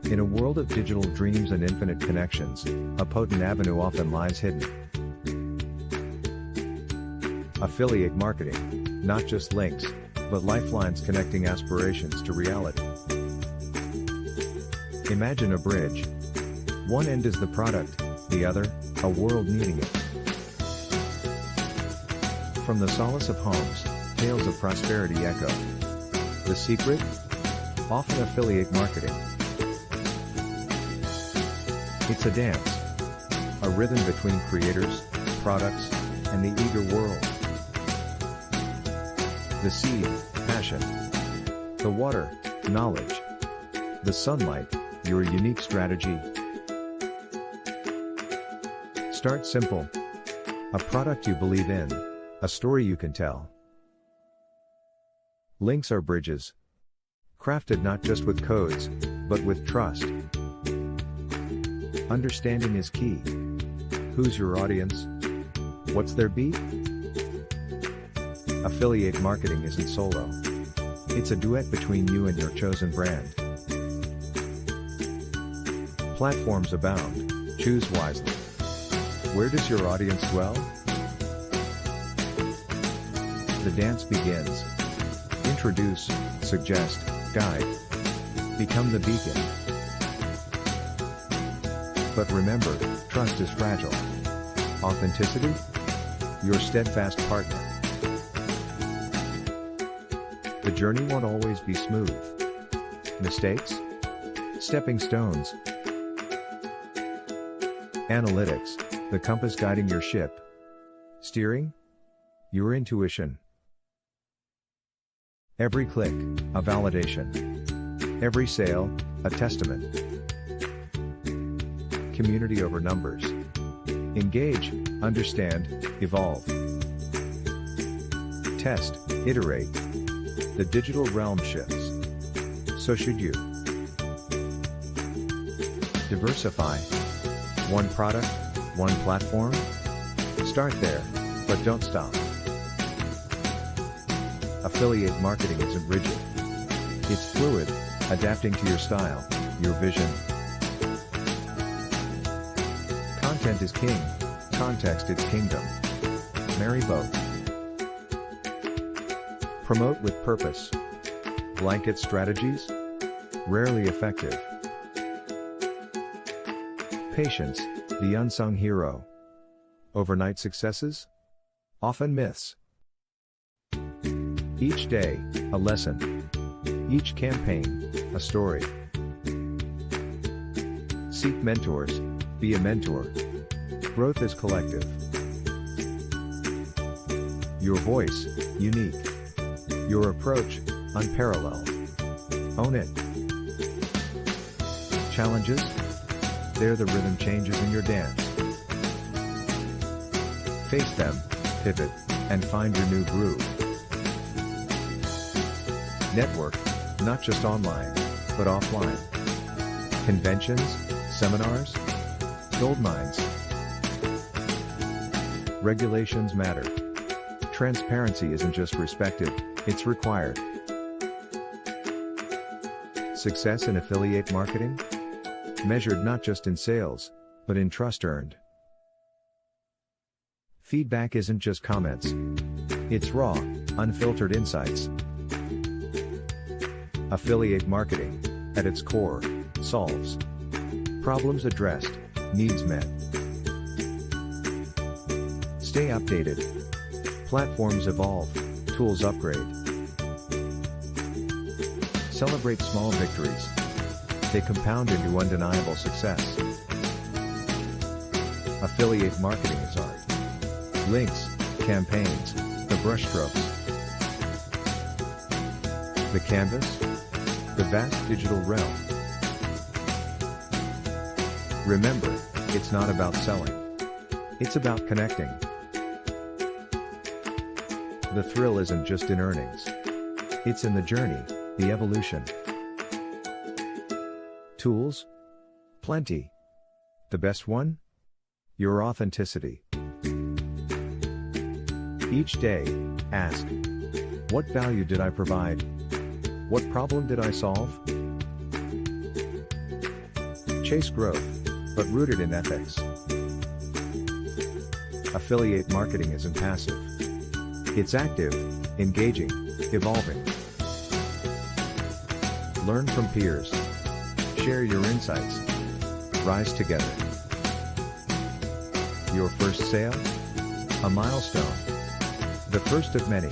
In a world of digital dreams and infinite connections, a potent avenue often lies hidden. Affiliate marketing, not just links, but lifelines connecting aspirations to reality. Imagine a bridge. One end is the product, the other, a world needing it. From the solace of homes, tales of prosperity echo. The secret? Often affiliate marketing. It's a dance. A rhythm between creators, products, and the eager world. The seed, passion. The water, knowledge. The sunlight, your unique strategy. Start simple. A product you believe in, a story you can tell. Links are bridges. Crafted not just with codes, but with trust. Understanding is key. Who's your audience? What's their beat? Affiliate marketing isn't solo. It's a duet between you and your chosen brand. Platforms abound, choose wisely. Where does your audience dwell? The dance begins. Introduce, suggest, guide. Become the beacon. But remember, trust is fragile. Authenticity? Your steadfast partner. The journey won't always be smooth. Mistakes? Stepping stones. Analytics, the compass guiding your ship. Steering? Your intuition. Every click, a validation. Every sale, a testament. Community over numbers. Engage, understand, evolve. Test, iterate. The digital realm shifts. So should you. Diversify. One product, one platform? Start there, but don't stop. Affiliate marketing isn't rigid. It's fluid, adapting to your style, your vision. Content is king, context is kingdom. Marry both. Promote with purpose. Blanket strategies? Rarely effective. Patience, the unsung hero. Overnight successes? Often myths. Each day, a lesson. Each campaign, a story. Seek mentors, be a mentor. Growth is collective. Your voice, unique. Your approach, unparalleled. Own it. Challenges? They're the rhythm changes in your dance. Face them, pivot, and find your new groove. Network, not just online, but offline. Conventions, seminars, gold mines. Regulations matter. Transparency isn't just respected, it's required. Success in affiliate marketing? Measured not just in sales, but in trust earned. Feedback isn't just comments. It's raw, unfiltered insights. Affiliate marketing, at its core, solves problems addressed, needs met. Stay updated. Platforms evolve, tools upgrade. Celebrate small victories. They compound into undeniable success. Affiliate marketing is art. Links, campaigns, the brushstrokes. The canvas? The vast digital realm. Remember, it's not about selling. It's about connecting. The thrill isn't just in earnings. It's in the journey, the evolution. Tools? Plenty. The best one? Your authenticity. Each day, ask, what value did I provide? What problem did I solve? Chase growth, but rooted in ethics. Affiliate marketing isn't passive. It's active, engaging, evolving. Learn from peers. Share your insights. Rise together. Your first sale? A milestone. The first of many.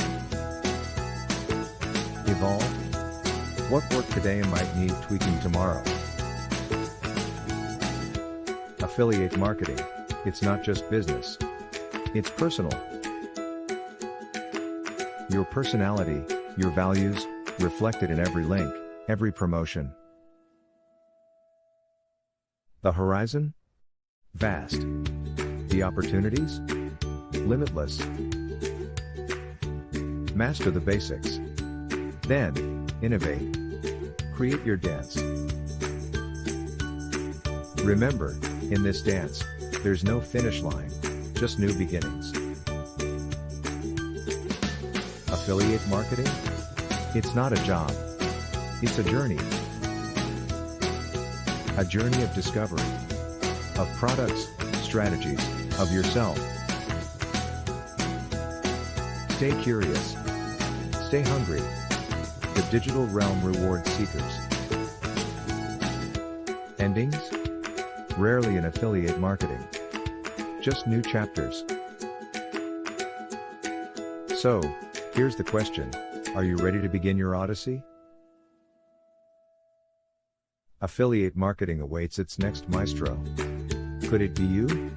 Evolve. What worked today might need tweaking tomorrow. Affiliate marketing. It's not just business. It's personal. Your personality, your values, reflected in every link, every promotion. The horizon? Vast. The opportunities? Limitless. Master the basics. Then, innovate. Create your dance. Remember, in this dance, there's no finish line, just new beginnings. Affiliate marketing? It's not a job. It's a journey. A journey of discovery. Of products, strategies, of yourself. Stay curious. Stay hungry. The digital realm rewards seekers. Endings? Rarely in affiliate marketing. Just new chapters. So, here's the question. Are you ready to begin your odyssey? Affiliate marketing awaits its next maestro. Could it be you?